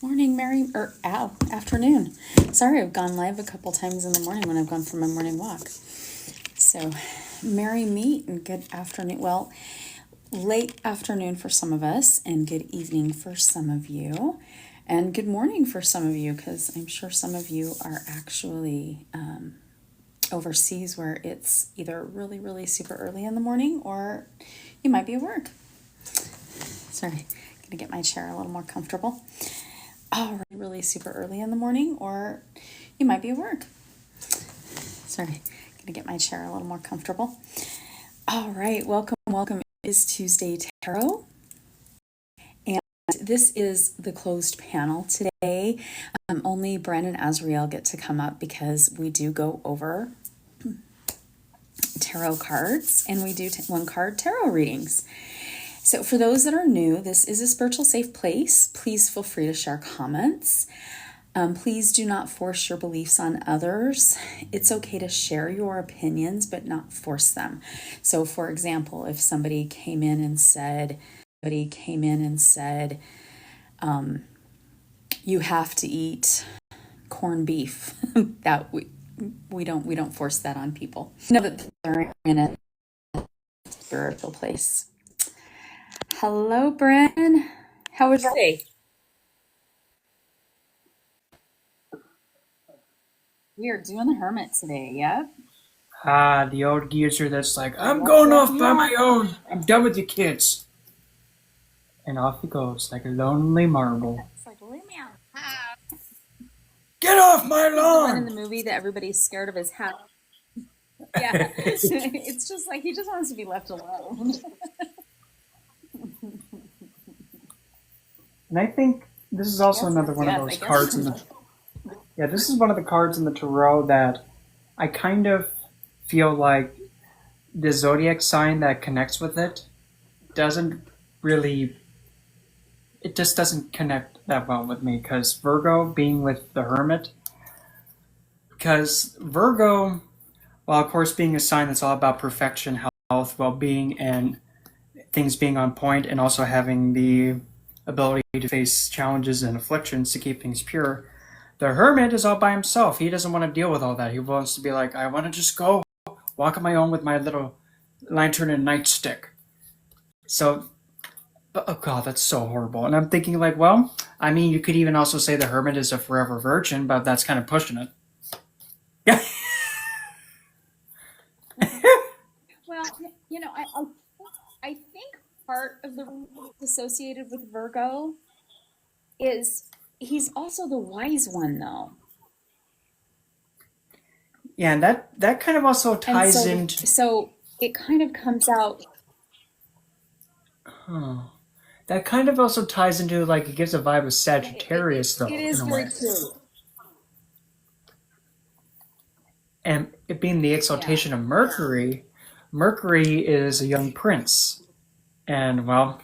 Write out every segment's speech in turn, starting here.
Morning, Mary, or afternoon. Sorry, I've gone live a couple times in the morning when I've gone for my morning walk. So, merry meet and good afternoon. Well, late afternoon for some of us, and good evening for some of you, and good morning for some of you, because I'm sure some of you are actually overseas where it's either really, really super early in the morning or you might be at work. Sorry, gonna get my chair a little more comfortable. Oh, really super early in the morning, or you might be at work. Sorry, gonna get my chair a little more comfortable. All right, welcome. It is Tuesday Tarot, and this is the closed panel today. Only Bren and Azriel get to come up because we do go over tarot cards, and we do one card tarot readings. So for those that are new, this is a spiritual safe place. Please feel free to share comments. Please do not force your beliefs on others. It's okay to share your opinions, but not force them. So for example, if somebody came in and said, you have to eat corned beef, that we don't force that on people. Know that they're in a spiritual place. Hello, Bren. How was your day? We are doing the Hermit today, yep. The old geezer that's like, I'm going off by my own. I'm done with you kids. And off he goes like a lonely marble. It's like, leave me out. Get off my The one in lawn! the movie that everybody's scared of his house. Yeah, it's just like he just wants to be left alone. And I think this is also Yes, another one yes, of I those guess. cards in the... Yeah, this is one of the cards in the tarot that I kind of feel like the zodiac sign that connects with it doesn't really... It just doesn't connect that well with me, because Virgo being with the Hermit... Because Virgo, while of course being a sign that's all about perfection, health, well-being, and things being on point, and also having the ability to face challenges and afflictions to keep things pure, the Hermit is all by himself. He doesn't want to deal with all that. He wants to be like, I want to just go walk on my own with my little lantern and nightstick. So, oh god, that's so horrible. And I'm thinking like, well, I mean, you could even also say the Hermit is a forever virgin, but that's kind of pushing it. Yeah. Well, I think part of the reason it's associated with Virgo is he's also the wise one, though. Yeah, and that kind of also And ties into... so it kind of comes out. That kind of also ties into, like, it gives a vibe of Sagittarius, though, It in is a very way. true. And it being the Yeah. exaltation of Mercury, Mercury is a young prince. And, but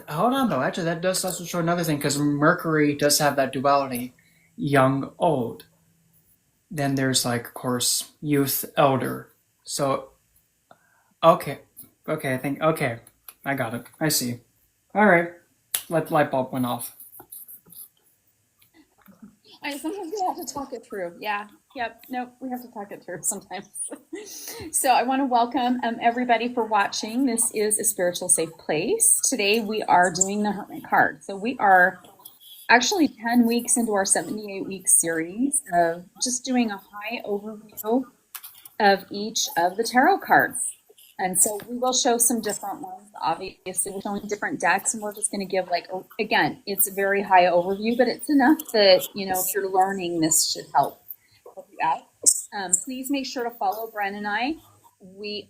hold on, though. Actually, that does also show another thing, because Mercury does have that duality, young, old. Then there's, like, of course, youth, elder. So, okay. Okay, I got it. I see. All right. Let the light bulb went off. Sometimes we have to talk it through. Yeah. Yep. Nope. We have to talk it through sometimes. So I want to welcome everybody for watching. This is a spiritual safe place. Today we are doing the Hermit card. So we are actually 10 weeks into our 78-week series of just doing a high overview of each of the tarot cards. And so we will show some different ones. Obviously, we're showing different decks, and we're just going to give, like, again, it's a very high overview, but it's enough that, if you're learning, this should help you out. Please make sure to follow Bren and I. We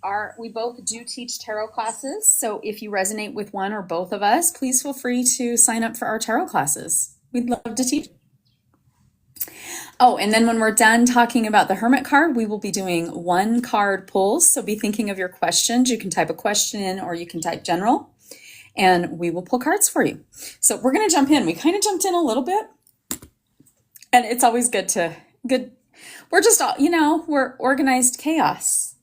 both do teach tarot classes. So if you resonate with one or both of us, please feel free to sign up for our tarot classes. We'd love to teach. Oh, and then when we're done talking about the Hermit card, we will be doing one card pulls. So be thinking of your questions. You can type a question in, or you can type general, and we will pull cards for you. So we're going to jump in. We kind of jumped in a little bit, and it's always good. We're just all, we're organized chaos.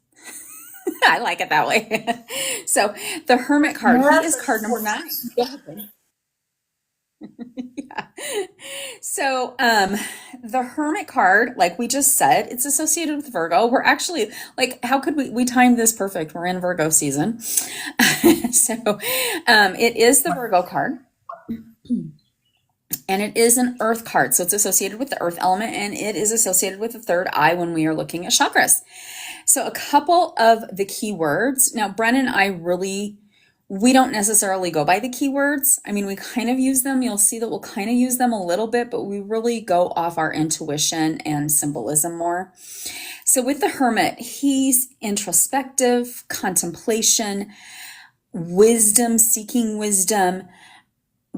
I like it that way. So the Hermit card, he is card number 9. Yeah. So, the Hermit card, like we just said, it's associated with Virgo. We're actually like, how could we timed this perfect? We're in Virgo season. So, it is the Virgo card, and it is an Earth card. So it's associated with the Earth element, and it is associated with the third eye when we are looking at chakras. So a couple of the keywords. Now, Bren and I really, we don't necessarily go by the keywords. I mean, we kind of use them. You'll see that we'll kind of use them a little bit, but we really go off our intuition and symbolism more. So with the Hermit, he's introspective, contemplation, wisdom, seeking wisdom,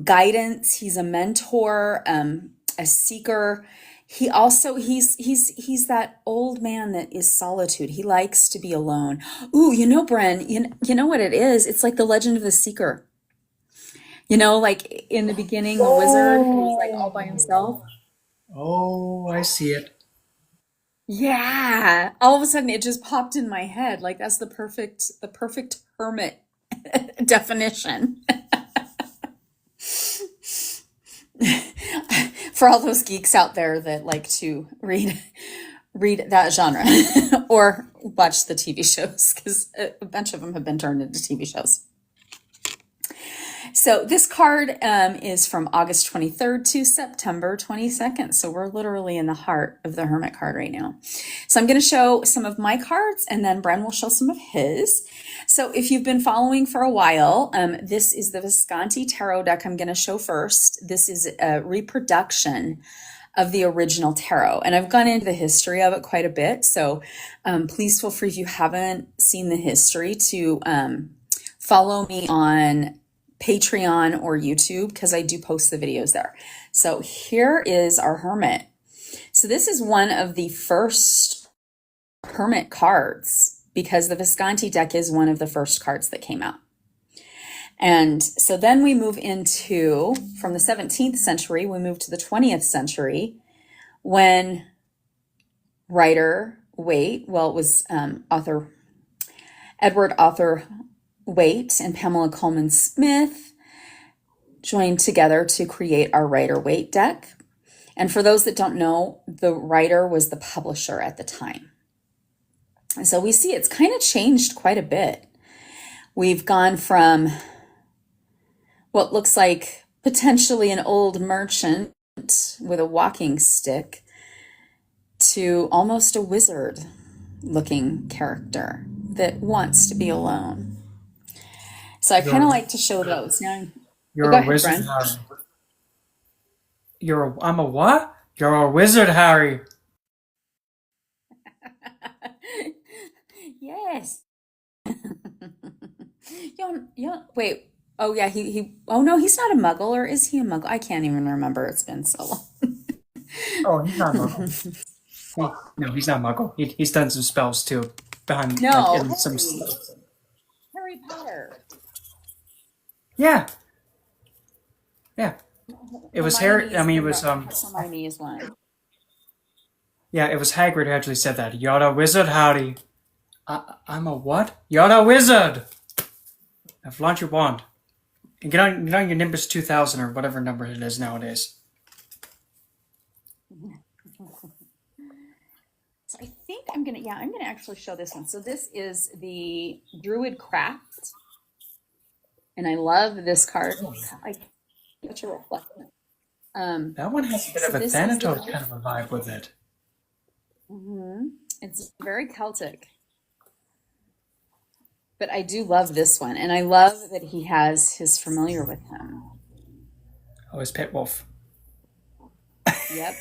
guidance. He's a mentor, a seeker. He's that old man that is solitude. He likes to be alone. Ooh, Bren, you know what it is? It's like the legend of the seeker. Like in the beginning, the wizard who's like all by himself. Oh, I see it. Yeah. All of a sudden it just popped in my head. Like that's the perfect hermit definition. For all those geeks out there that like to read that genre or watch the TV shows, because a bunch of them have been turned into TV shows. So this card is from August 23rd to September 22nd. So we're literally in the heart of the Hermit card right now. So I'm going to show some of my cards, and then Bren will show some of his. So if you've been following for a while, this is the Visconti Tarot deck I'm going to show first. This is a reproduction of the original tarot, and I've gone into the history of it quite a bit. So please feel free, if you haven't seen the history, to follow me on Patreon or YouTube, because I do post the videos there. So here is our Hermit. So this is one of the first Hermit cards, because the Visconti deck is one of the first cards that came out. And so then we move into, from the 17th century, we move to the 20th century, when it was author Edward Arthur Waite and Pamela Coleman Smith joined together to create our Rider-Waite deck. And for those that don't know, the writer was the publisher at the time. And so we see it's kind of changed quite a bit. We've gone from what looks like potentially an old merchant with a walking stick to almost a wizard looking character that wants to be alone. So I kind of like to show those. Now, You're go a ahead, wizard, Bren. Harry. I'm a what? You're a wizard, Harry. Yes. Wait. Oh yeah, oh no, he's not a muggle, or is he a muggle? I can't even remember. It's been so long. Oh, he's not a muggle. No, he's not a muggle. He's done some spells too. Behind, like, No, in some. Harry Potter. Yeah, yeah. It was Harry. I mean, it was Hermione is one. Yeah, it was Hagrid who actually said that. You're a wizard, Harry. I'm a what? You're a wizard. Now launch your wand and get on your Nimbus 2000 or whatever number it is nowadays. So I think I'm gonna actually show this one. So this is the Druid Craft, and I love this card. I such a reflection. That one has a bit So of a this is Thanatos the kind of a vibe with it. it's very Celtic, but I do love this one, and I love that he has his familiar with him. Oh, it's Pit Wolf. Yep,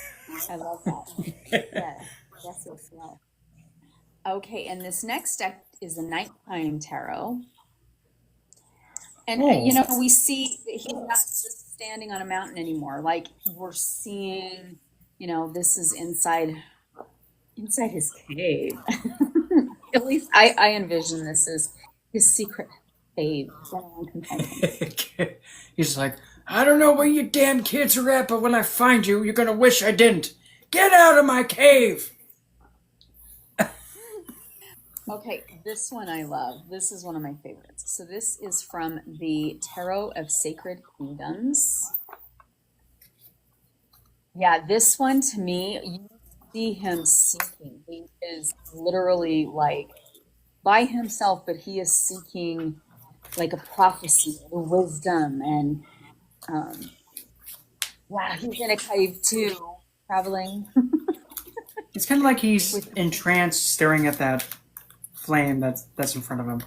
I love that. Yes, yes, yes, yes. Okay, and this next deck is the Nighttime Tarot. And Oh, we see that he's not just standing on a mountain anymore. Like we're seeing, this is inside his cave. At least I envision this as his secret cave. That no one can find him. he's like, I don't know where you damn kids are at, but when I find you, you're gonna wish I didn't. Get out of my cave! Okay, this one I love. This is one of my favorites. So this is from the Tarot of Sacred Kingdoms. Yeah, this one to me, you see him seeking. He is literally like by himself, but he is seeking like a prophecy, the wisdom, and um, yeah, he's in a cave too, traveling It's kind of like he's with. entranced, staring at that flame that's in front of him.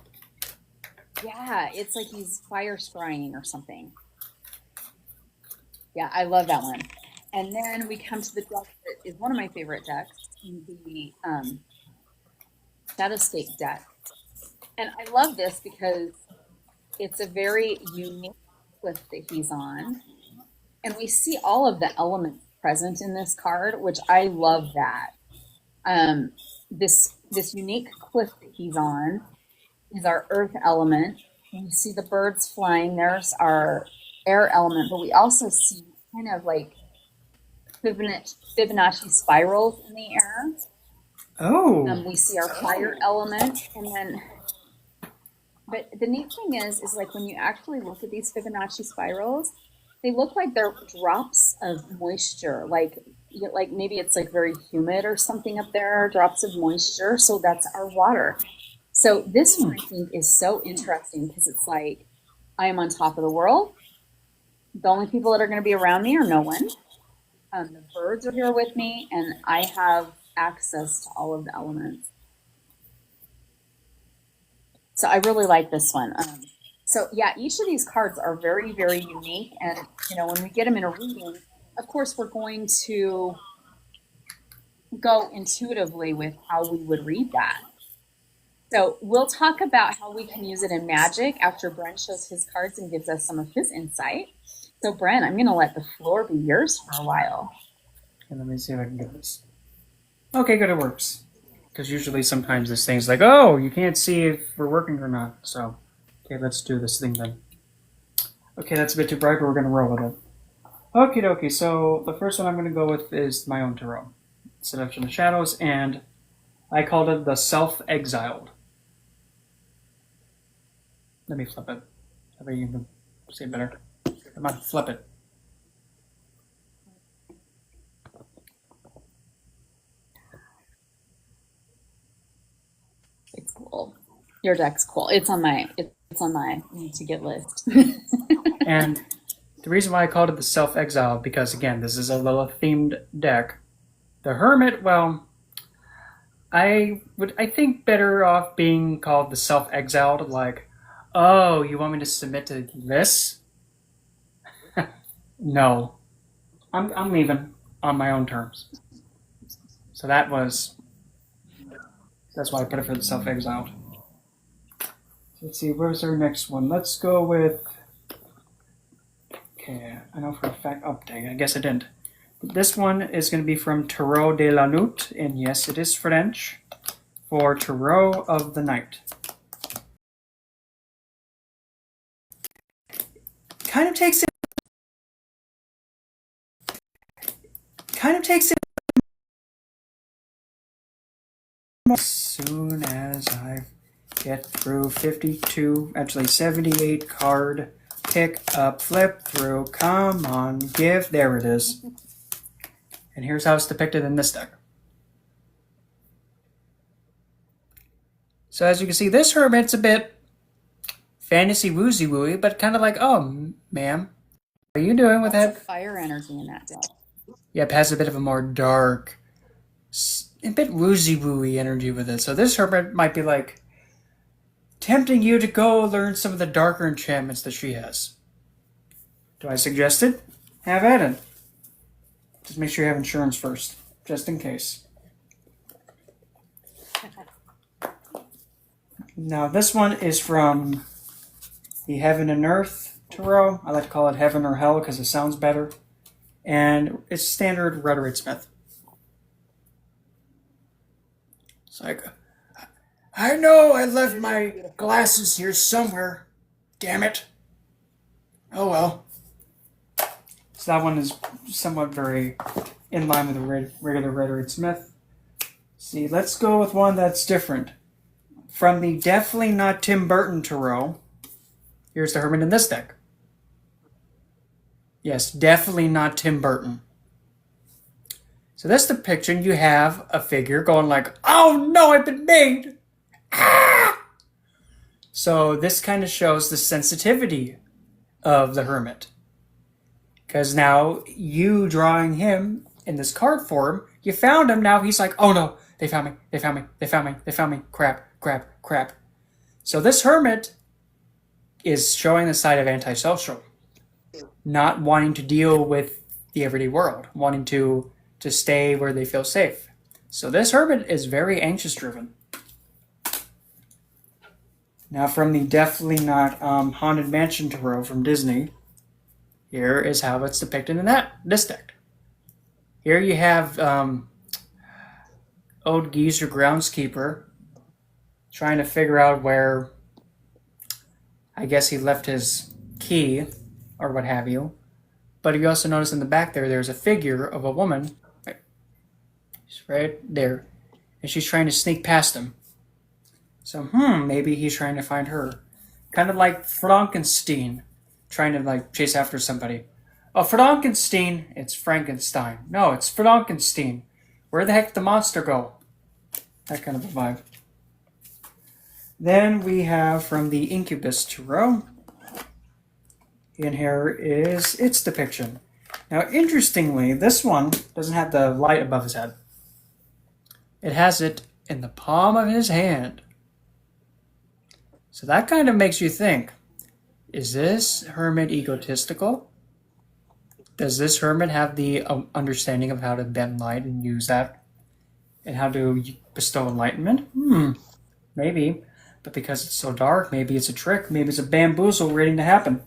Yeah, it's like he's fire scrying or something. Yeah, I love that one. And then we come to the deck that is one of my favorite decks, the Shadowscape deck. And I love this because it's a very unique cliff that he's on. And we see all of the elements present in this card, which I love that. This unique cliff that he's on is our earth element. We see the birds flying. There's our air element, but we also see kind of like Fibonacci spirals in the air. Oh, We see our fire element, and then, but the neat thing is like when you actually look at these Fibonacci spirals, they look like they're drops of moisture, like maybe it's like very humid or something up there, drops of moisture. So that's our water. So this one I think is so interesting because it's like I am on top of the world. The only people that are going to be around me are no one. The birds are here with me, and I have access to all of the elements. So I really like this one. So yeah, each of these cards are very, very unique. And, when we get them in a reading, of course, we're going to go intuitively with how we would read that. So we'll talk about how we can use it in magic after Brent shows his cards and gives us some of his insight. So Brent, I'm going to let the floor be yours for a while. okay, let me see if I can get this. Okay, good, it works. Because usually sometimes this thing's like, oh, you can't see if we're working or not. So, okay, let's do this thing then. Okay, that's a bit too bright, but we're going to roll with it. Okie dokie, so the first one I'm going to go with is my own tarot. Seduction of Shadows, and I called it the Self-Exiled. Let me flip it. That way you can see it better. Come on, flip it. It's cool. Your deck's cool. It's on my need to get list. And the reason why I called it the Self-Exiled, because again, this is a Lilith-themed deck. The Hermit, well, I think better off being called the Self-Exiled, like, oh, you want me to submit to this? No. I'm leaving on my own terms. So that's why I put it for the Self-Exiled. Let's see, where's our next one? Let's go with, okay, I know for a fact, oh dang, I guess I didn't. This one is going to be from Tarot de la Nuit, and yes, it is French, for Tarot of the Night. Kind of takes it as soon as I get through 52, actually 78 card, pick up, flip through, come on, give, there it is. And here's how it's depicted in this deck. So as you can see, this Hermit's a bit fantasy woozy wooey, but kind of like, oh, ma'am, what are you doing with that? Fire energy in that deck. Yeah, it has a bit of a more dark, a bit woozy wooey energy with it. So this Hermit might be like tempting you to go learn some of the darker enchantments that she has. Do I suggest it? Have at it. Just make sure you have insurance first, just in case. Now this one is from the Heaven and Earth Tarot. I like to call it Heaven or Hell because it sounds better. And it's standard Rider-Waite-Smith. It's like, I know I left my glasses here somewhere. Damn it. Oh well. So that one is somewhat very in line with the regular Rider-Waite-Smith. See, let's go with one that's different. From the Definitely Not Tim Burton Tarot, here's the Hermit in this deck. Yes, definitely not Tim Burton. So this depiction, you have a figure going like, "Oh no, I've been made!" Ah! So this kind of shows the sensitivity of the hermit. Because now you drawing him in this card form, you found him, now he's like, "Oh no, they found me, they found me, they found me, they found me, crap, crap, crap." So this hermit is showing the side of antisocial, not wanting to deal with the everyday world, wanting to stay where they feel safe. So this hermit is very anxious driven. Now from the Definitely Not Haunted Mansion Tarot from Disney, here is how it's depicted in this deck. Here you have old geezer groundskeeper trying to figure out where, I guess he left his key or what have you. But you also notice in the back there's a figure of a woman. She's right there. And she's trying to sneak past him. So, maybe he's trying to find her. Kind of like Frankenstein trying to like chase after somebody. Oh, Frankenstein, it's Frankenstein. No, it's Frankenstein. Where the heck did the monster go? That kind of a vibe. Then we have from the Incubus Tarot. And here is its depiction. Now, interestingly, this one doesn't have the light above his head. It has it in the palm of his hand. So that kind of makes you think, is this hermit egotistical? Does this hermit have the understanding of how to bend light and use that? And how to bestow enlightenment? Maybe. But because it's so dark, maybe it's a trick. Maybe it's a bamboozle waiting to happen.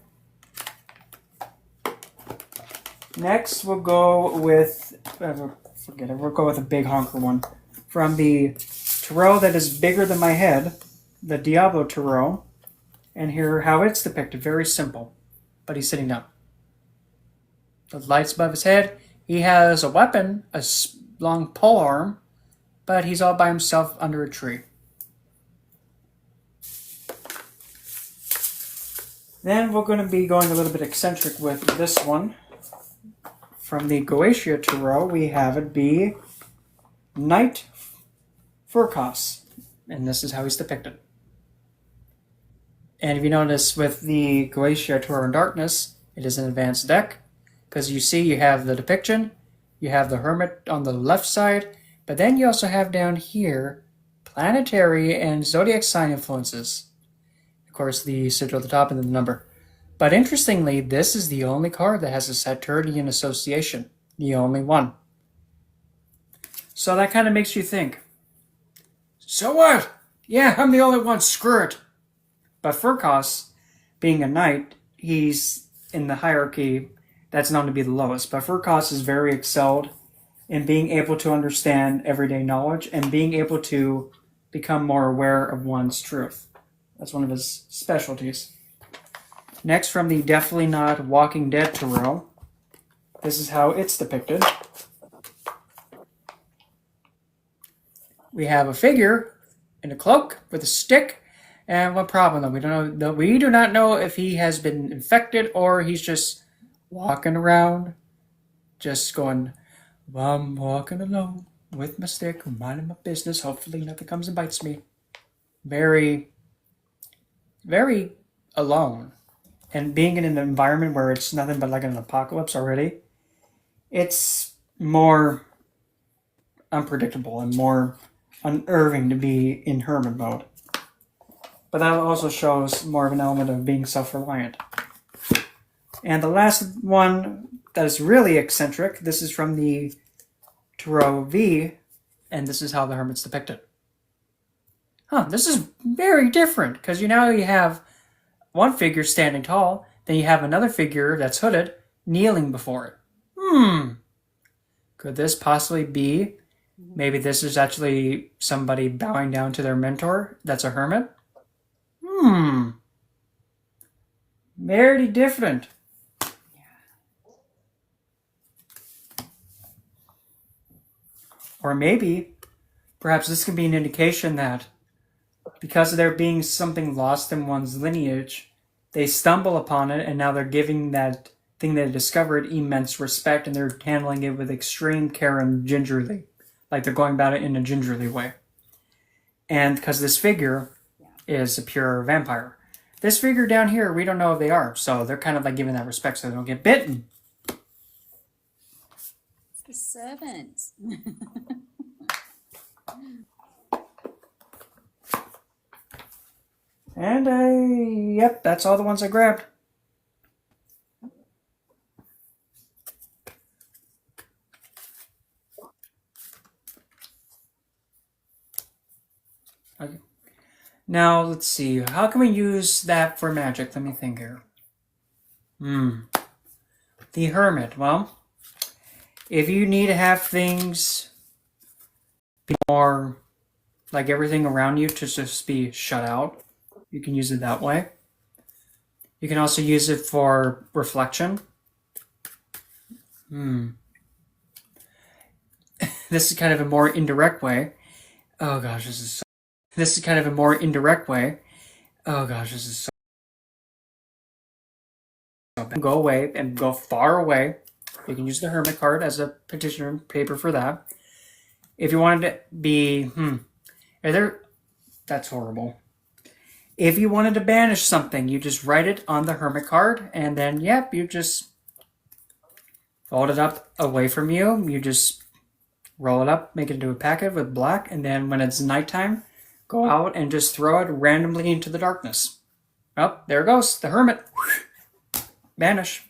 Next, we'll go with, forget it, we'll go with a big honker one. From the tarot that is bigger than my head, the Diablo Tarot, and here how it's depicted, very simple, but he's sitting down. The light's above his head, he has a weapon, a long pole arm, but he's all by himself under a tree. Then we're going to be going a little bit eccentric with this one. From the Goetia Tarot, we have it be Knight Furcos, and this is how he's depicted. And if you notice with the Goetia Tarot in Darkness, it is an advanced deck, because you see you have the depiction, you have the Hermit on the left side, but then you also have down here planetary and zodiac sign influences. Of course, the sigil at the top and then the number. But interestingly, this is the only card that has a Saturnian association. The only one. So that kind of makes you think, so what? Yeah, I'm the only one, screw it. But Furcos, being a knight, he's in the hierarchy that's known to be the lowest. But Furcos is very excelled in being able to understand everyday knowledge and being able to become more aware of one's truth. That's one of his specialties. Next, from the Definitely Not Walking Dead Tarot, this is how it's depicted. We have a figure in a cloak with a stick, and what problem though? We do not know if he has been infected or he's just walking around, just going, well, I'm walking alone with my stick, minding my business. Hopefully nothing comes and bites me. Very, very alone. And being in an environment where it's nothing but like an apocalypse already, it's more unpredictable and more unnerving to be in hermit mode. But that also shows more of an element of being self-reliant. And the last one that is really eccentric, this is from the Tarot V, and this is how the hermit's depicted. This is very different, because you have one figure standing tall, then you have another figure that's hooded, kneeling before it. Could this possibly be, maybe this is actually somebody bowing down to their mentor that's a hermit? Very different. Or maybe, perhaps this can be an indication that because of there being something lost in one's lineage, they stumble upon it and now they're giving that thing they discovered immense respect, and they're handling it with extreme care and gingerly, like they're going about it in a gingerly way. And because this figure is a pure vampire, this figure down here, we don't know if they are, so they're kind of like giving that respect so they don't get bitten. The servant. And yep, that's all the ones I grabbed. Okay. Now, let's see. How can we use that for magic? Let me think here. The Hermit. Well, if you need to have things be more like everything around you to just be shut out, you can use it that way. You can also use it for reflection. This is kind of a more indirect way. Oh gosh, this is kind of a more indirect way. Oh gosh, this is so bad. Go away and go far away. You can use the Hermit card as a petitioner paper for that. If you wanted to be, that's horrible. If you wanted to banish something, you just write it on the Hermit card, and then, yep, you just fold it up away from you. You just roll it up, make it into a packet with black, and then when it's nighttime, go out and just throw it randomly into the darkness. Oh, there it goes, the Hermit. Vanish.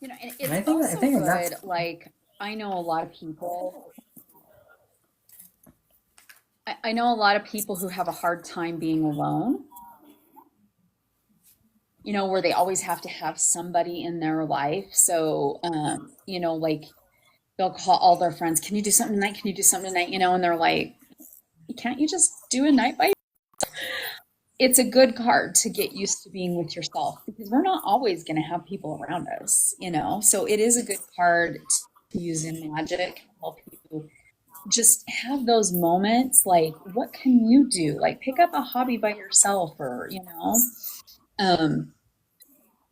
You know, and it's also good, like, I know a lot of people, I know a lot of people who have a hard time being alone, you know, where they always have to have somebody in their life. So, you know, like they'll call all their friends, can you do something tonight? Can you do something tonight? You know, and they're like, can't you just do a night by? It's a good card to get used to being with yourself because we're not always going to have people around us, you know? So it is a good card to use in magic, help you just have those moments like, what can you do? Like pick up a hobby by yourself or, you know,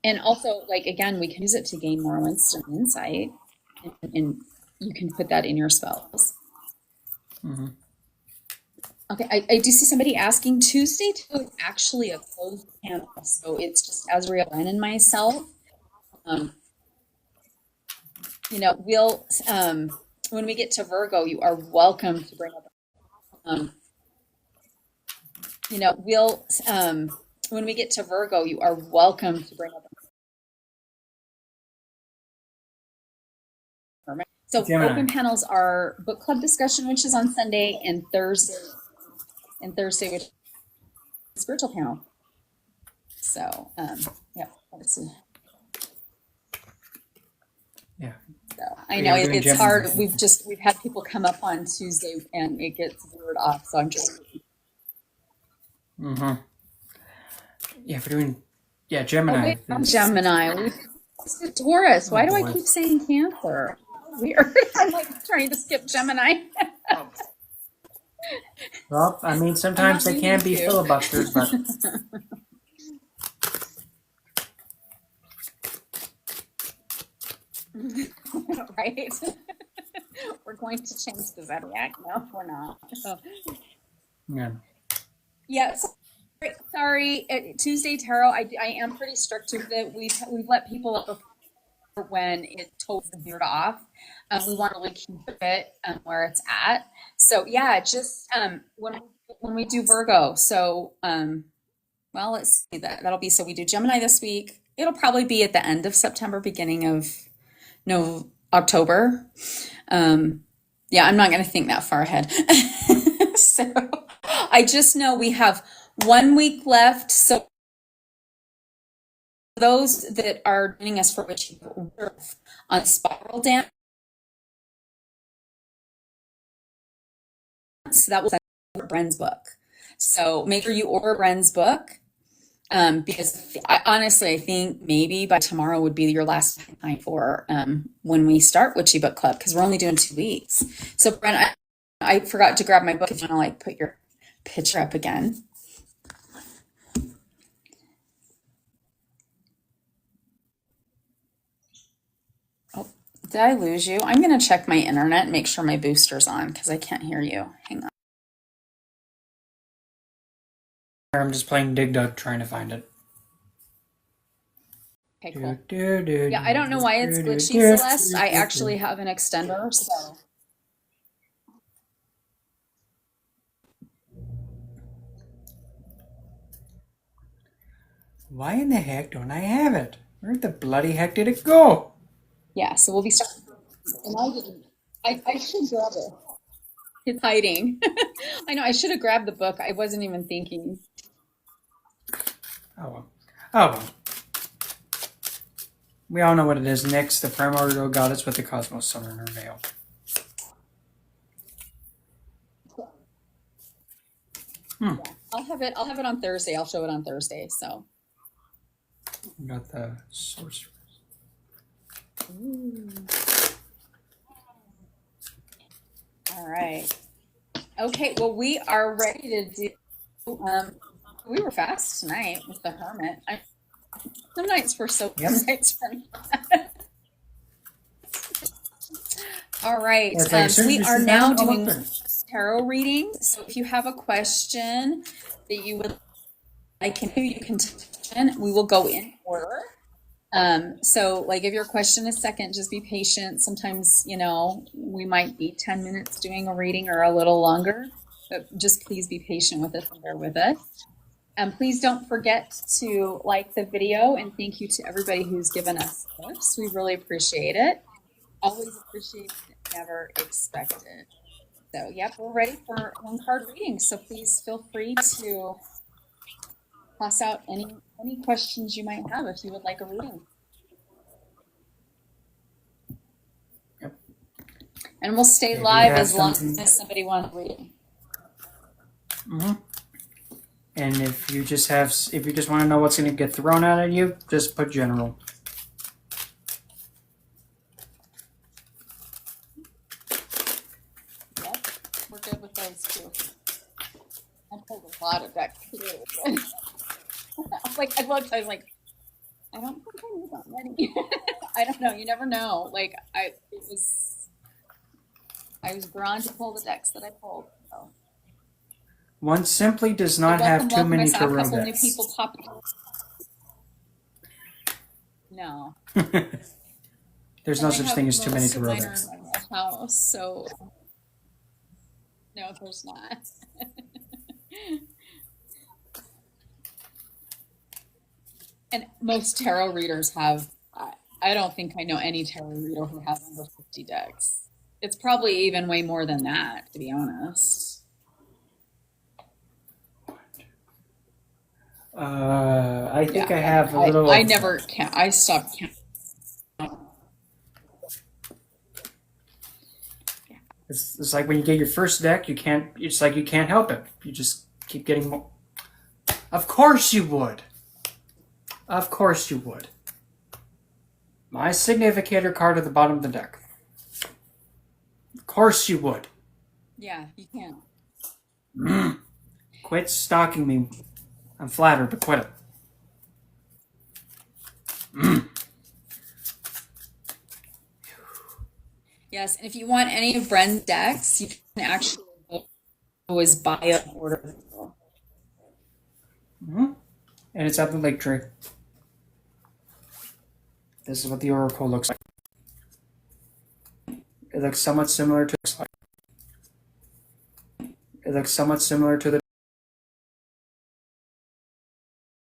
and also like, again, we can use it to gain more instant insight and you can put that in your spells. Okay, I do see somebody asking, Tuesday 2 is actually a closed panel, so it's just Azrael and myself. You know, we'll, when we get to Virgo, you are welcome to bring up, you know, we'll, when we get to Virgo, you are welcome to bring up. So Gemini. open panels are book club discussion, which is on Sunday, and Thursday, which is spiritual panel. So, yeah, let's see. Yeah. So I know it's hard. We've had people come up on Tuesday and it gets veered off. So I'm just. Yeah, for doing, Gemini. Oh, wait, Gemini. Taurus. Why do I keep saying Cancer? Weird. I'm like trying to skip Gemini. Well, I mean, sometimes they can be filibusters, but. Right? We're going to change the zodiac. No, we're not. So, Yeah. Yeah. Sorry, Tuesday Tarot. I am pretty strict with it. We've let people up when it totally veered off. We want to really keep it where it's at. So yeah, just when we do Virgo. So well, let's see that'll be, so we do Gemini this week. It'll probably be at the end of September, beginning of October. Yeah, I'm not going to think that far ahead. So I just know we have 1 week left. So those that are joining us for which on Spiral Dance, that was Bren's book. So make sure you order Bren's book. Because honestly, I think maybe by tomorrow would be your last time for when we start Witchy Book Club, because we're only doing 2 weeks. So Bren, I forgot to grab my book if you want to like put your picture up again. Did I lose you? I'm going to check my internet and make sure my booster's on because I can't hear you. Hang on. I'm just playing Dig Dug trying to find it. Okay, cool. Yeah, I don't know why it's glitchy, Celeste. I actually have an extender, so. Why in the heck don't I have it? Where the bloody heck did it go? Yeah, so we'll be starting. And I didn't. I should grab it. It's hiding. I know, I should have grabbed the book. I wasn't even thinking. Oh well. Oh well. We all know what it is. Nyx, the primordial goddess with the cosmos sun in her veil. Yeah, I'll have it on Thursday. I'll show it on Thursday. So. We got the sorceress. Ooh. All right. Okay, well, we are ready to do. We were fast tonight with the Hermit. Some nights were so. Yep. Some nights were not. All right. We are now doing tarot readings. So if you have a question that you would like, you can touch in. We will go in order. So like give your question a second, just be patient. Sometimes, we might be 10 minutes doing a reading or a little longer, but just please be patient with us and bear with us. Please don't forget to like the video, and thank you to everybody who's given us tips. We really appreciate it. Always appreciate it, never expect it. So yep, we're ready for one card reading. So please feel free to toss out any questions you might have if you would like a reading. Yep. And we'll stay live as long as somebody wants a reading. Mm-hmm. And if you just want to know what's going to get thrown out at you, just put general. Yep, we're good with those too. I pulled a lot of decks today. I looked, I was like, I don't think I need that many. I don't know. You never know. I was drawn to pull the decks that I pulled. So. One simply does not have too many tarot decks. I saw a couple new people pop up. No. There's no such thing as too many tarot decks. House, so no, there's not. And most tarot readers have. I don't think I know any tarot reader who has over 50 decks. It's probably even way more than that, to be honest. I think I have a little. I never count. I stopped counting. It's like when you get your first deck, it's like you can't help it. You just keep getting more. Of course you would. Of course you would. My significator card at the bottom of the deck. Of course you would. Yeah, you can. Quit stalking me. I'm flattered, but quit it. Yes, and if you want any of Bren's decks, you can actually go his bio and order. And it's at the lake tree. This is what the oracle looks like. It looks somewhat similar to. It looks somewhat similar to the.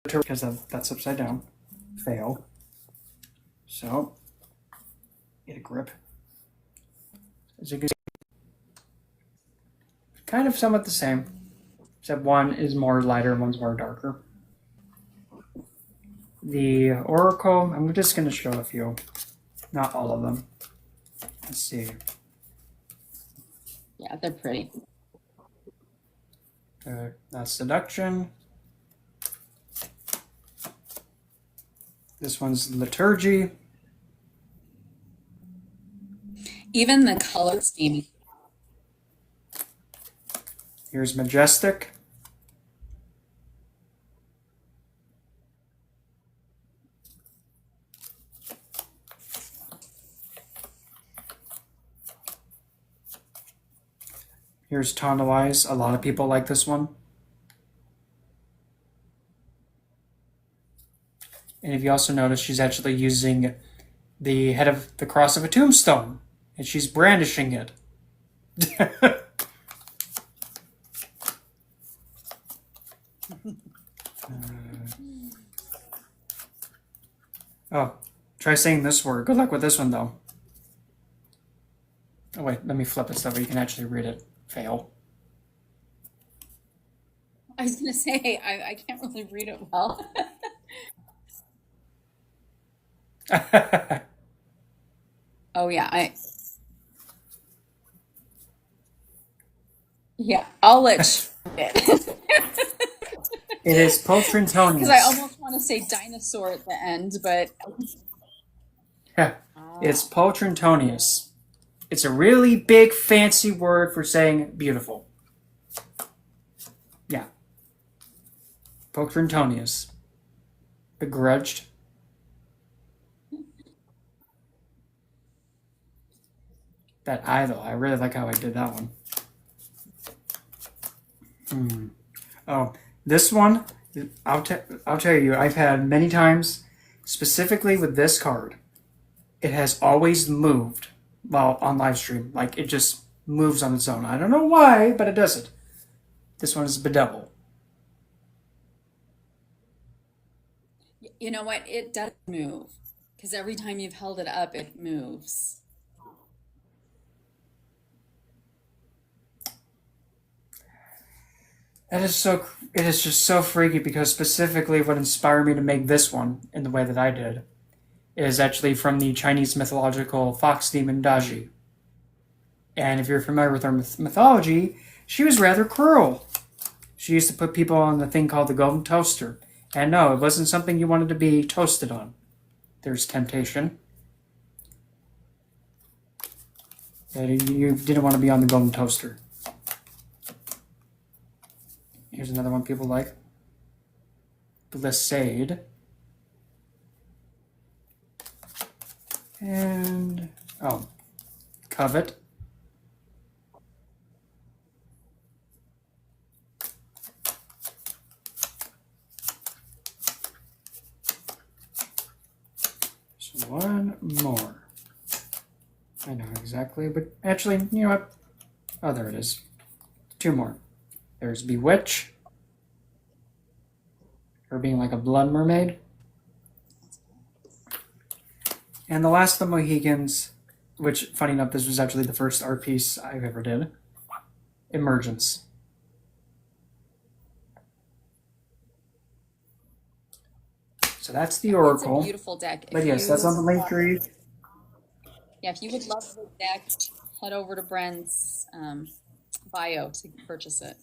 Because that's upside down. Fail. So, get a grip. As you can see, kind of somewhat the same, except one is more lighter and one's more darker. The oracle, I'm just going to show a few, not all of them. Let's see. Yeah, they're pretty. That's seduction. This one's liturgy. Even the color scheme. Here's majestic. Here's Tondawise. A lot of people like this one. And if you also notice, she's actually using the head of the cross of a tombstone, and she's brandishing it. Oh, try saying this word. Good luck with this one, though. Oh, wait, let me flip it so that you can actually read it. Fail. I was going to say, I can't really read it well. Oh, yeah. Yeah, I'll let you read it. It is Because I Potrintonius. almost want to say dinosaur at the end, but. Yeah, it's Potrintonius. It's a really big, fancy word for saying beautiful. Yeah. Potrintonius. Begrudged. That I, though. I really like how I did that one. Oh, this one, I'll tell you, I've had many times, specifically with this card. It has always moved while on live stream. Like, it just moves on its own. I don't know why, but it does it. This one is Bedevil. You know what? It does move. Because every time you've held it up, it moves. That is so. It is just so freaky because specifically what inspired me to make this one in the way that I did is actually from the Chinese mythological fox demon Daji. And if you're familiar with her mythology, she was rather cruel. She used to put people on the thing called the golden toaster. And no, it wasn't something you wanted to be toasted on. There's temptation. And you didn't want to be on the golden toaster. Here's another one people like. Glissade. And, oh, Covet. There's one more. I know exactly, but actually, you know what? Oh, there it is. Two more. There's Bewitch. Her being like a blood mermaid. And the last of the Mohicans, which, funny enough, this was actually the first art piece I've ever did. Emergence. So that's the It's a Oracle. beautiful deck. But yes, that's on the link tree. Yeah, if you would love the deck, head over to Bren's bio to purchase it.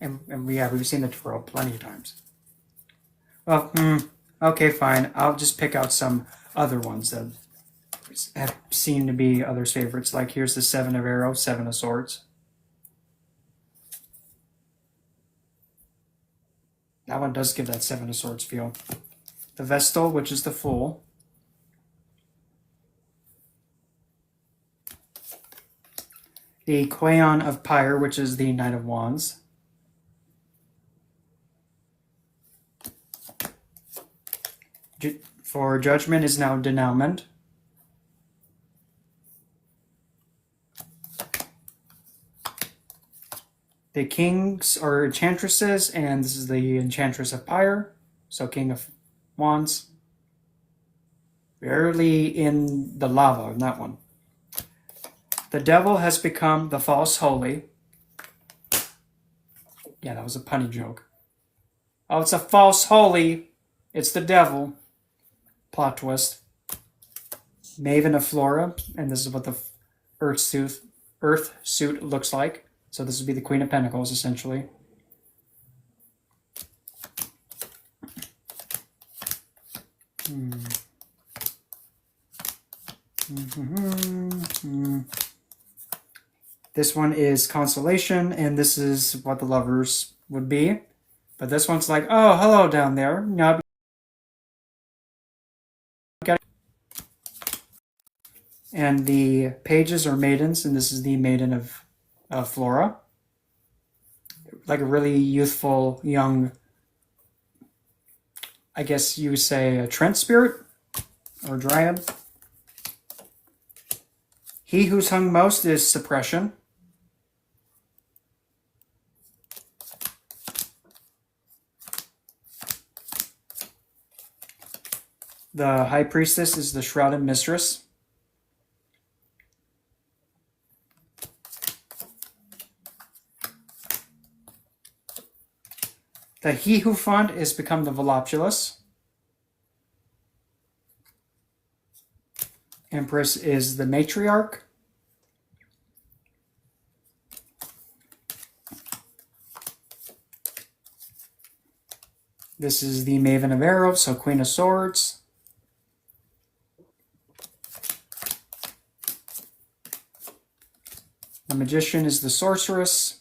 And we've seen the twirl plenty of times. Well, okay, fine. I'll just pick out some other ones that have seemed to be others' favorites. Like here's the Seven of Arrows, Seven of Swords. That one does give that Seven of Swords feel. The Vestal, which is the Fool. The Quaon of Pyre, which is the Knight of Wands. For Judgment is now Denouement. The Kings are Enchantresses, and this is the Enchantress of Pyre, so King of Wands. Barely in the lava in that one. The Devil has become the False Holy. Yeah, that was a punny joke. Oh, it's a false holy. It's the devil. Plot twist. Maven of Flora, and this is what the Earth suit looks like. So this would be the Queen of Pentacles, essentially. This one is Consolation, and this is what the lovers would be. But this one's like, oh, hello down there. And the pages are maidens, and this is the maiden of Flora. Like a really youthful, young, I guess you would say a Trent spirit or dryad. He who's hung most is suppression. The high priestess is the shrouded mistress. The he who font is become the voluptuous. Empress is the matriarch. This is the Maven of Arrows, so Queen of Swords. The Magician is the Sorceress.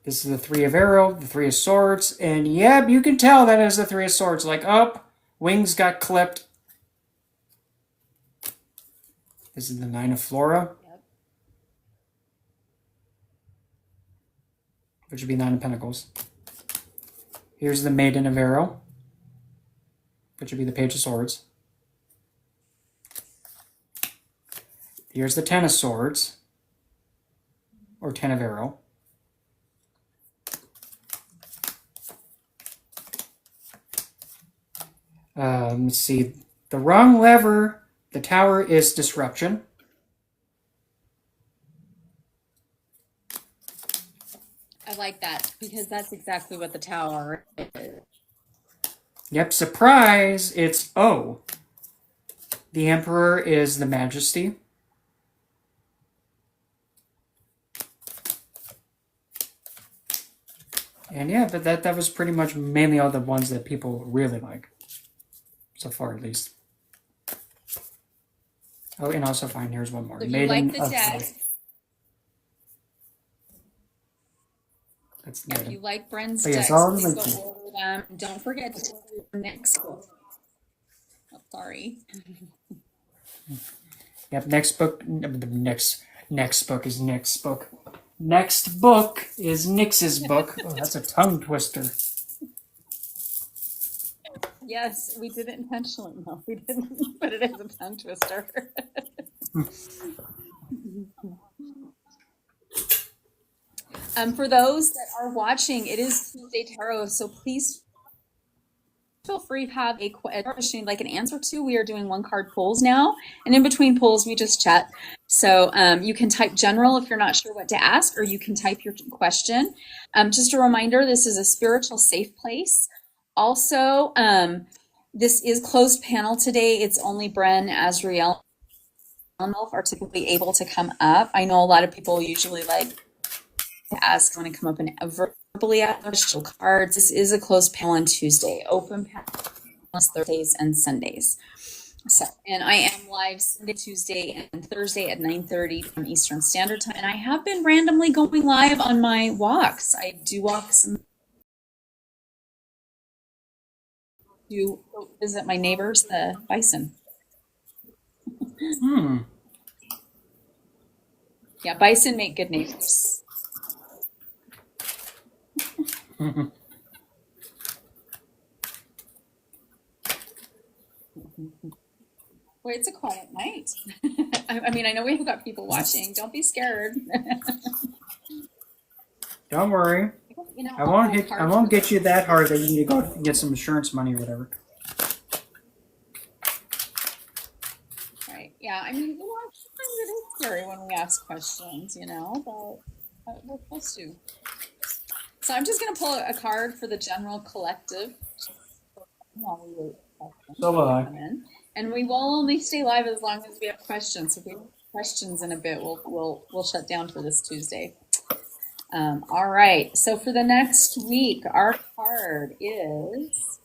This is the Three of Arrows, the Three of Swords, and yep, you can tell that is the Three of Swords. Like, up, wings got clipped. This is the Nine of Flora. Yep. Which would be Nine of Pentacles. Here's the Maiden of Arrow, which would be the Page of Swords. Here's the Ten of Swords, or Ten of Arrow. Let's see. The wrong lever, the Tower is disruption. I like that because that's exactly what the Tower is. Yep, surprise! It's O. The Emperor is the Majesty. And yeah, but that was pretty much mainly all the ones that people really like. So far, at least. Oh, and also fine, here's one more. So if you Maiden like the of deck, Light. That's if you like Bren's Oh, yes, decks, all please the- go order them. Don't forget to tell your next book. Oh, sorry. Yep, next book. Next book is Nick's book. Next book is Nix's book. Oh, that's a tongue twister. Yes, we did it intentionally. No, we didn't, but it is a tongue twister. For those that are watching, it is Tuesday Tarot, so please feel free to have a question, like an answer to. We are doing one card pulls now, and in between pulls, we just chat. So you can type general if you're not sure what to ask, or you can type your question. Just a reminder, this is a spiritual safe place. Also, this is closed panel today. It's only Bren, Azriel, and Elf are typically able to come up. I know a lot of people usually like to ask when to come up and verbally ask their show cards. This is a closed panel on Tuesday, open panel Thursdays and Sundays. So, and I am live Sunday, Tuesday, and Thursday at 9:30 from Eastern Standard Time. And I have been randomly going live on my walks. I do walks and do visit my neighbors, the bison. Yeah, bison make good neighbors. Boy, it's a quiet night. I mean, I know we've got people watching. Don't be scared. Don't worry. You know, I won't get you that hard that you need to go get some insurance money or whatever. Right. Yeah. I mean, sometimes it is scary when we ask questions, but we're supposed to. So I'm just going to pull a card for the general collective while we wait for questions So will I. to come in. And we will only stay live as long as we have questions. So if we have questions in a bit, we'll shut down for this Tuesday. All right. So for the next week, our card is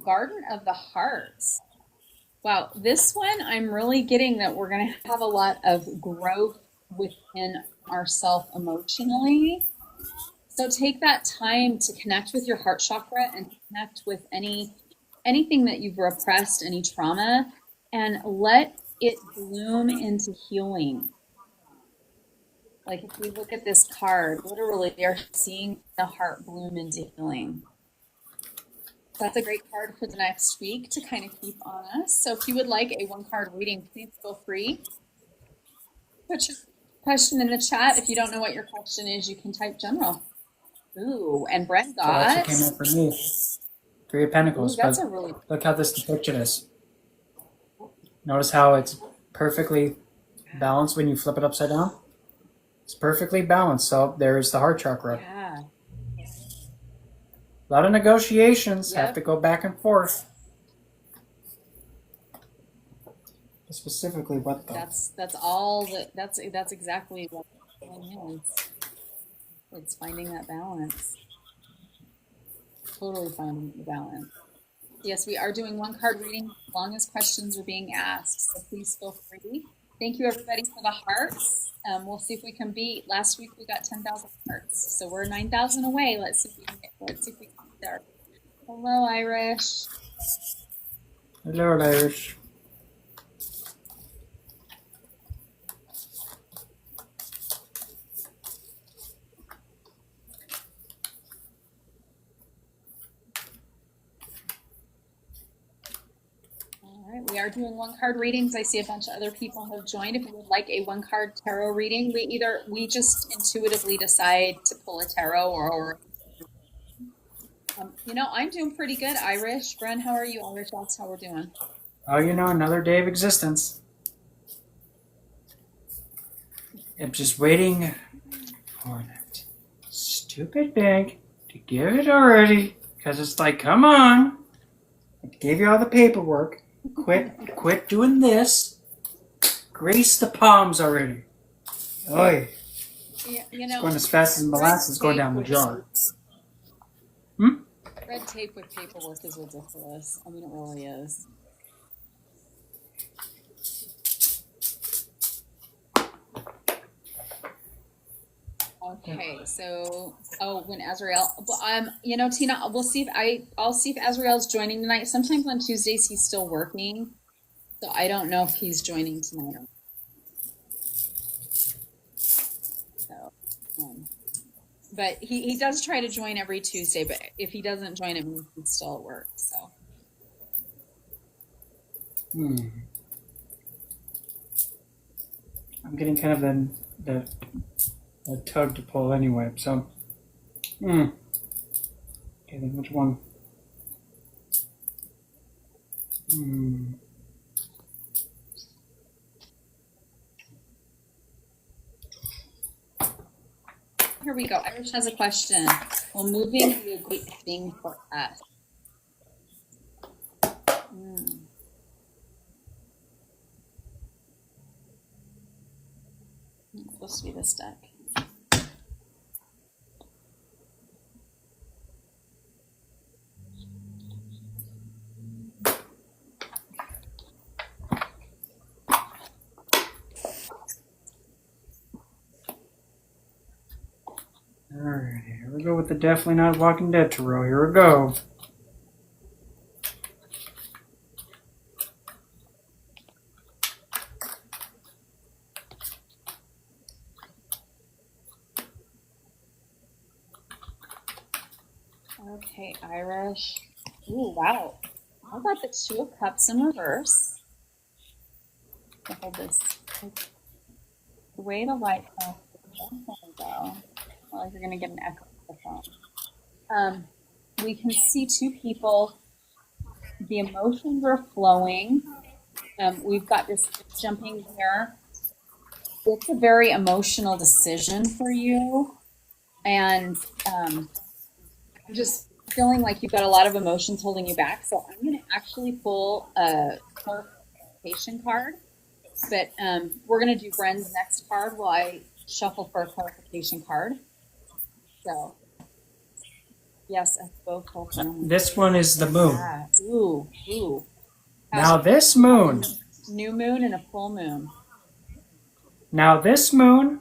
Garden of the Hearts. Wow, this one I'm really getting that we're going to have a lot of growth within ourselves emotionally. So take that time to connect with your heart chakra and to connect with any anything that you've repressed, any trauma, and let it bloom into healing. Like if we look at this card, literally they're seeing the heart bloom into healing. That's a great card for the next week to kind of keep on us. So if you would like a one card reading, please feel free. Put your question in the chat. If you don't know what your question is, you can type general. Ooh, and Brent got. So that's what came up for me. Three of Pentacles. Ooh, that's a really. Look how this depiction is. Notice how it's perfectly balanced when you flip it upside down. It's perfectly balanced. So there's the heart chakra. Yeah. A lot of negotiations. Yep. Have to go back and forth. Specifically, what though? That's all that. That's exactly what it is. It's finding that balance. Totally finding the balance. Yes, we are doing one card reading as long as questions are being asked. So please feel free. Thank you everybody for the hearts. We'll see if we can beat. Last week we got 10,000 hearts, so we're 9,000 away. Let's see if we can get there. Hello, Irish. Hello, Irish. We are doing one card readings. I see a bunch of other people have joined. If you would like a one card tarot reading, we just intuitively decide to pull a tarot or I'm doing pretty good, Irish. Bren, how are you, Irish? That's how we're doing. Oh, another day of existence. I'm just waiting for that stupid bank to give it already. Because it's like, come on. I gave you all the paperwork. Quit doing this. Grace the palms already. Oy. Yeah, it's going as fast as molasses going down the jar. Red tape with paperwork is ridiculous. I mean, it really is. Okay, so when Azrael, Tina, we'll see if I'll see if Azrael's joining tonight. Sometimes on Tuesdays he's still working, so I don't know if he's joining tonight or not. So, but he does try to join every Tuesday. But if he doesn't join, it means he's still at work. So. I'm getting kind of the tug to pull anyway, so okay, then which one? Here we go. Irish has a question. Will moving be a great thing for us? It's supposed to be this deck. Alright, here we go with the Definitely Not Walking Dead tarot. Here we go. Okay, Irish. Ooh, wow. How about the Two of Cups in reverse? I'll hold this. The way the light comes. There we go. Well, you're going to get an echo of the phone. We can see two people. The emotions are flowing. We've got this jumping here. It's a very emotional decision for you. And I'm just feeling like you've got a lot of emotions holding you back. So I'm going to actually pull a clarification card. But we're going to do Bren's next card while I shuffle for a clarification card. So, yes, both. This one is the moon. Yeah. Ooh. Now this moon. New moon and a full moon. Now this moon,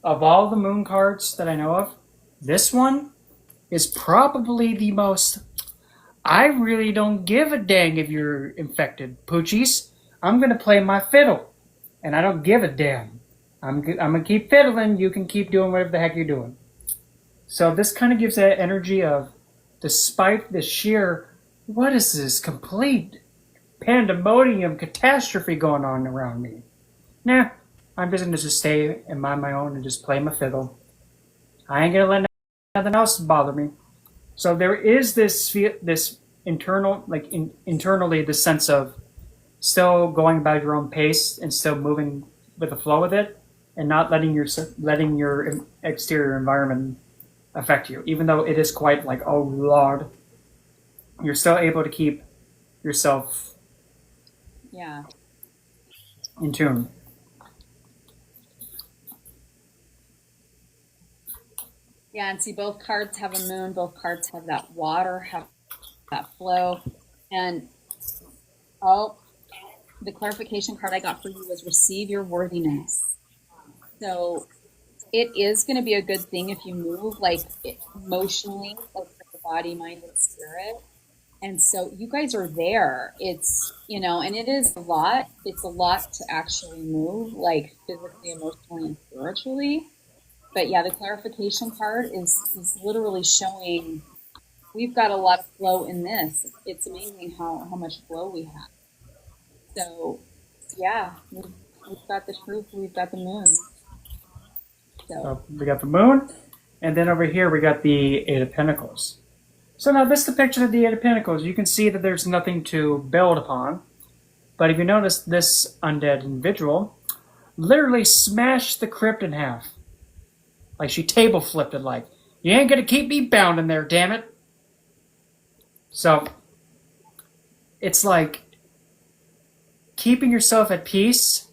of all the moon cards that I know of, this one is probably the most I really don't give a dang if you're infected, Poochies. I'm gonna play my fiddle, and I don't give a damn. I'm gonna keep fiddling. You can keep doing whatever the heck you're doing. So this kind of gives that energy of, despite the sheer, what is this complete pandemonium catastrophe going on around me? Nah, I'm just gonna just stay and mind my own and just play my fiddle. I ain't gonna let nothing else bother me. So there is this internal, internally, the sense of still going about your own pace and still moving with the flow of it, and not letting your exterior environment affect you. Even though it is quite like, oh lord, you're still able to keep yourself Yeah. in tune. Yeah, and see, both cards have a moon, both cards have that water, have that flow. And oh, the clarification card I got for you was receive your worthiness. So it is going to be a good thing if you move like emotionally, like for the body, mind, and spirit. And so you guys are there. It's, and it is a lot. It's a lot to actually move, like physically, emotionally, and spiritually. But yeah, the clarification card is literally showing we've got a lot of flow in this. It's amazing how much flow we have. So yeah, we've got the truth, we've got the moon. So We got the moon, and then over here we got the Eight of Pentacles. So now this depiction of the Eight of Pentacles, you can see that there's nothing to build upon. But if you notice, this undead individual literally smashed the crypt in half. Like she table flipped it, like, you ain't gonna keep me bound in there, damn it. So it's like keeping yourself at peace,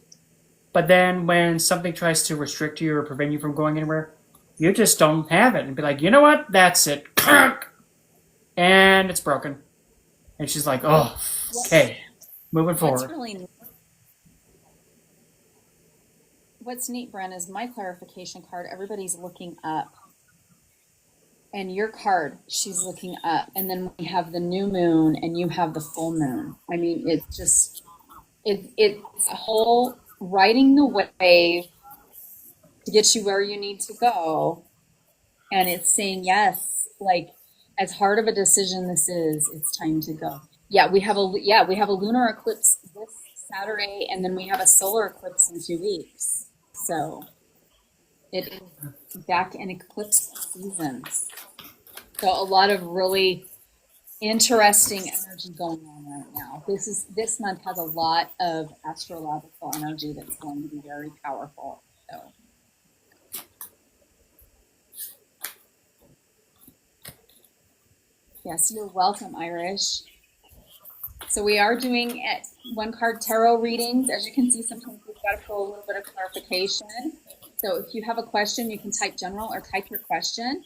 but then when something tries to restrict you or prevent you from going anywhere, you just don't have it and be like, you know what, that's it. And it's broken. And she's like, oh, okay, moving forward. What's neat, Bren, is my clarification card, everybody's looking up. And your card, she's looking up. And then we have the new moon and you have the full moon. I mean, it's just, it's a whole riding the wave to get you where you need to go. And it's saying, yes, like as hard of a decision this is, it's time to go. Yeah, we have a lunar eclipse this Saturday, and then we have a solar eclipse in 2 weeks. So it is back in eclipse season. So a lot of really interesting energy going on right now. This month has a lot of astrological energy that's going to be very powerful. So yes, you're welcome, Irish. So we are doing one card tarot readings. As you can see, sometimes we've got to pull a little bit of clarification. So if you have a question, you can type general or type your question.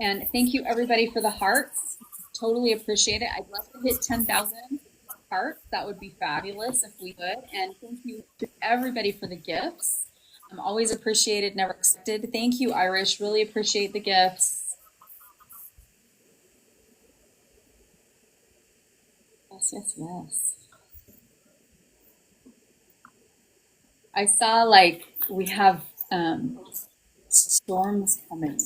And thank you everybody for the hearts. Totally appreciate it. I'd love to hit 10,000 hearts. That would be fabulous if we could. And thank you to everybody for the gifts. I'm always appreciated, never accepted. Thank you, Irish. Really appreciate the gifts. Yes. I saw like we have storms coming.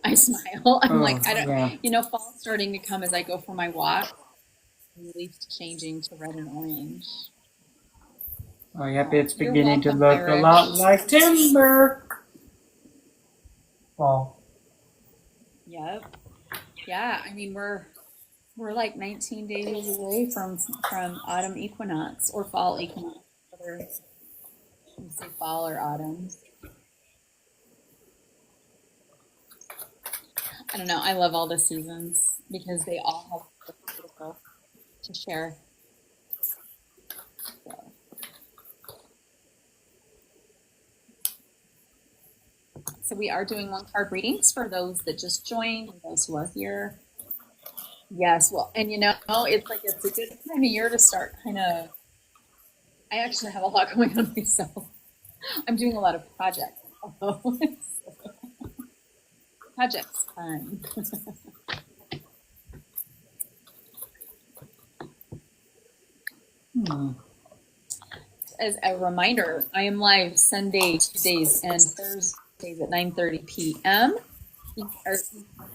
I smile. I'm like, I don't, yeah. Fall's starting to come as I go for my walk. Leaves changing to red and orange. Oh, yep, it's beginning to look Irish. A lot like timber. Fall. Yep. Yeah, I mean we're like 19 days away from autumn equinox or fall equinox. Whether you say fall or autumn. I don't know. I love all the seasons because they all have something beautiful to share. So we are doing one card readings for those that just joined and those who are here. Yes, well, and it's like it's a good time of year to start kind of. I actually have a lot going on myself. I'm doing a lot of projects. Projects fun. As a reminder, I am live Sunday, Tuesdays, and Thursdays at 9:30 p.m. Our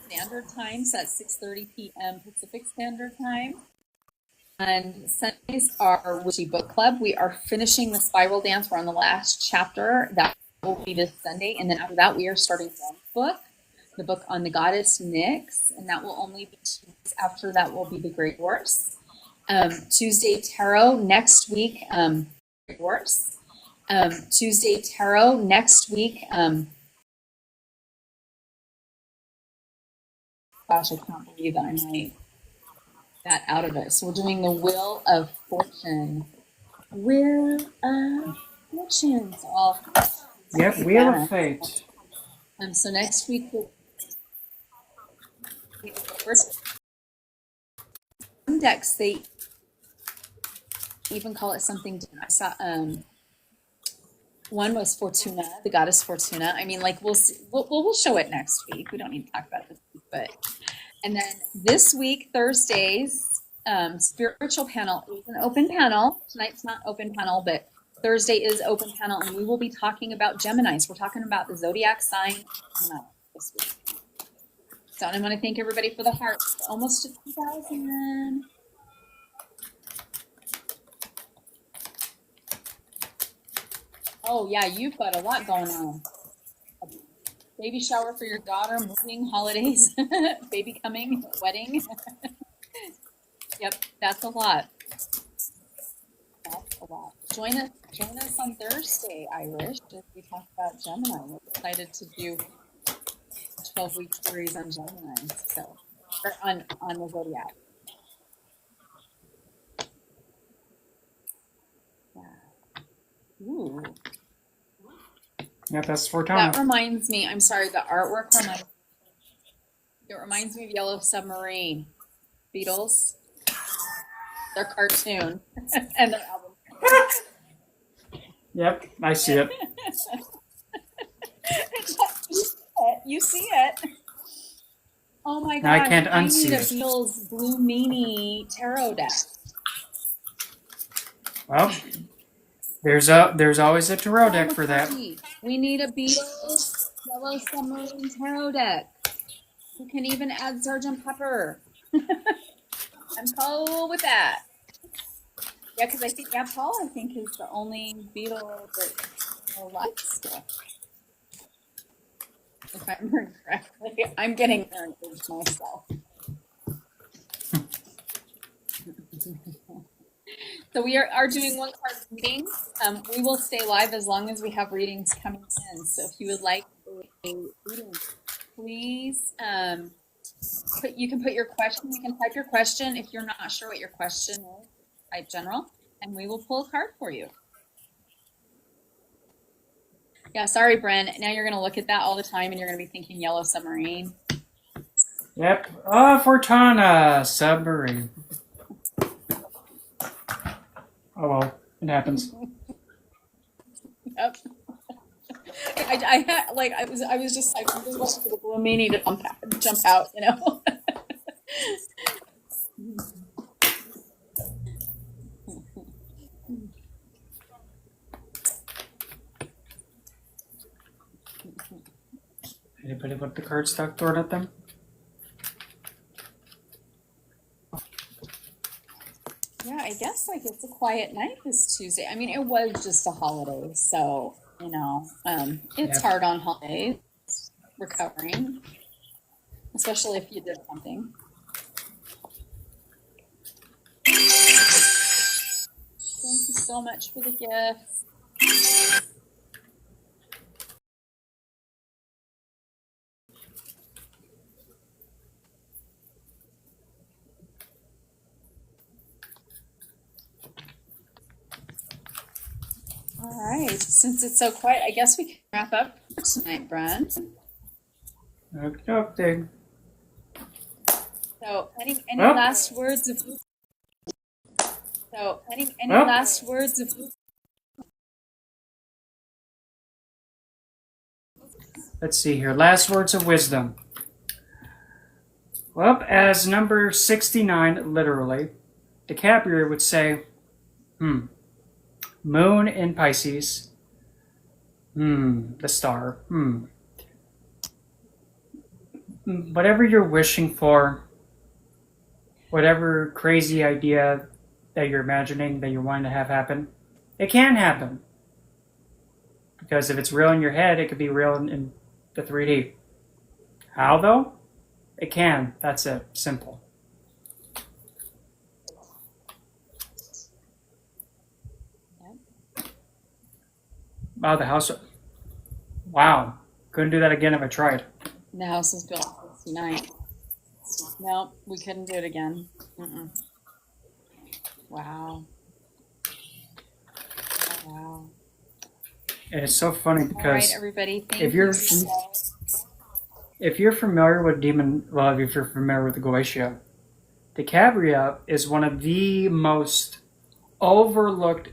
Standard Time, so that's 6:30 p.m. Pacific Standard Time. And Sundays are Witchy Book Club. We are finishing the Spiral Dance. We're on the last chapter. That will be this Sunday. And then after that, we are starting Ben's book, the book on the goddess Nyx. And that will only be 2 weeks. After that will be the Great Horse. Tuesday Tarot next week. Great Horse. Tuesday Tarot next week. Gosh, I can't believe that I might that out of it. So we're doing the Wheel of Fortune. Wheel of Fortune. So I'll Yep, Wheel of Fate. So next week we'll first decks. They even call it something different. I saw one was Fortuna, the goddess Fortuna. I mean, like we'll show it next week. We don't need to talk about it this week, but and then this week Thursdays spiritual panel is an open panel. Tonight's not open panel, but Thursday is open panel, and we will be talking about Geminis. We're talking about the zodiac sign this week. So I want to thank everybody for the hearts. Almost to 2,000. Oh yeah, you've got a lot going on. A baby shower for your daughter, moving, holidays, baby coming, wedding. Yep, that's a lot. That's a lot. Join us on Thursday, Irish, as we talk about Gemini. We're excited to do a 12-week series on Gemini, so or on the zodiac. Yeah. Ooh. Yeah, that's Fortuna. That reminds me. I'm sorry. The artwork reminds me of Yellow Submarine. Beatles. Their cartoon and their album. Yep, I see it. You see it. Oh my god! I can't unsee need a it. Beatles Blue Meanie tarot deck. Well, there's always a tarot deck for that. We need a Beatles Yellow Submarine tarot deck. We can even add Sgt. Pepper. I'm cool with that. Yeah, because I think Paul is the only Beatle that likes still. If I remember correctly, I'm getting there myself. So we are doing one card readings. We will stay live as long as we have readings coming in. So if you would like a reading, please you can put your question. You can type your question. If you're not sure what your question is, type general, and we will pull a card for you. Yeah, sorry, Bren. Now you're going to look at that all the time, and you're going to be thinking Yellow Submarine. Yep. Oh, Fortuna Submarine. Oh well, it happens. Yep. I had like I was just like I'm just waiting for the Blue Meanie to jump out, you know. Anybody put the card stock thrown at them? Yeah, I guess like it's a quiet night this Tuesday. I mean, it was just a holiday, so you know, it's hard on holidays recovering, especially if you did something. Thank you so much for the gifts. All right, since it's so quiet, I guess we can wrap up for tonight, Brent. Okay. So, any last words of? So, any last words of? Let's see here. Last words of wisdom. Well, as number 69, literally, DiCaprio would say, Moon in Pisces. The star. Whatever you're wishing for, whatever crazy idea that you're imagining that you're wanting to have happen, it can happen. Because if it's real in your head, it could be real in the 3D. How though? It can. That's it. Simple. Wow, the house. Wow. Couldn't do that again if I tried. The house was built in 69. No, we couldn't do it again. Wow. Wow. And it's so funny All right, because everybody. Thank if you. you're familiar with demon, well, if you're familiar with the Goetia, the Cabria is one of the most overlooked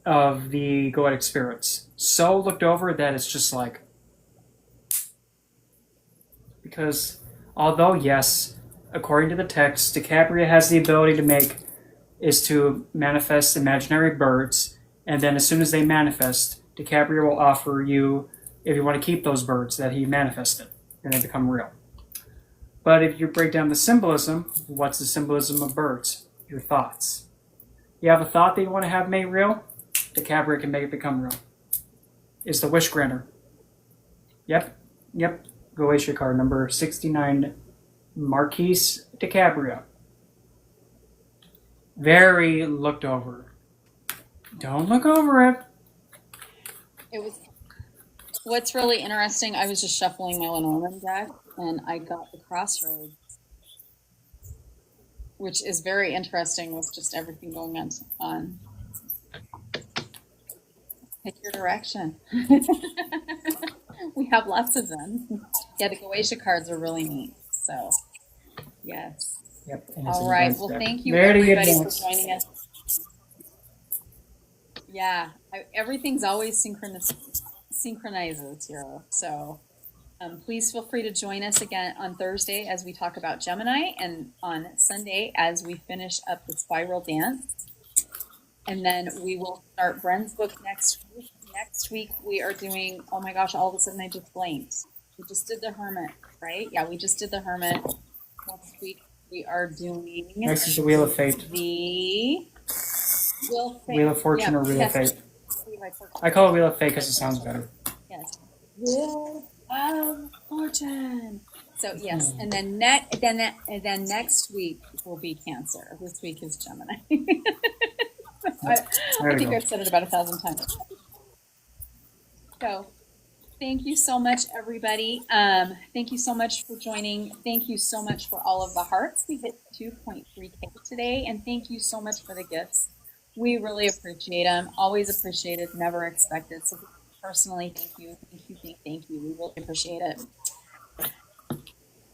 of the Goetic spirits. So looked over that it's just like, because although yes, according to the text, DiCaprio has the ability to manifest imaginary birds, and then as soon as they manifest, DiCaprio will offer you, if you want to keep those birds that he manifested, and they become real. But if you break down the symbolism, what's the symbolism of birds? Your thoughts. You have a thought that you want to have made real, DiCaprio can make it become real. Is the wish granter. Yep. Goetia card number 69, Marquise DiCaprio. Very looked over. Don't look over it. It was. What's really interesting, I was just shuffling my Lenormand deck, and I got the Crossroads, which is very interesting with just everything going on. Pick your direction. We have lots of them. Yeah, the Goetia cards are really neat. So, yes. Yep. All right. Well, thank you everybody for joining us. Yeah, everything's always synchronizes here. So please feel free to join us again on Thursday as we talk about Gemini, and on Sunday as we finish up the spiral dance. And then we will start Bren's book next week. Next week we are doing, oh my gosh, all of a sudden I just blanked. We just did the Hermit, right? Yeah, we just did the Hermit. Next week we are doing... Next is the Wheel of Fate. The... Wheel of Fortune, or Wheel of Fate. I call it Wheel of Fate because it sounds better. Yes. Wheel of Fortune. So yes, and then next week will be Cancer. This week is Gemini. I think I've said it about 1,000 times. So thank you so much, everybody. Thank you so much for joining. Thank you so much for all of the hearts. We hit 2.3K today, and thank you so much for the gifts. We really appreciate them. Always appreciated, never expected. So personally, thank you. We really appreciate it.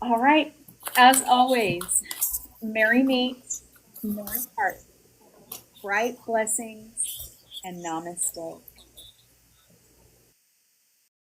All right. As always, merry mate, merry heart, bright blessings, and namaste.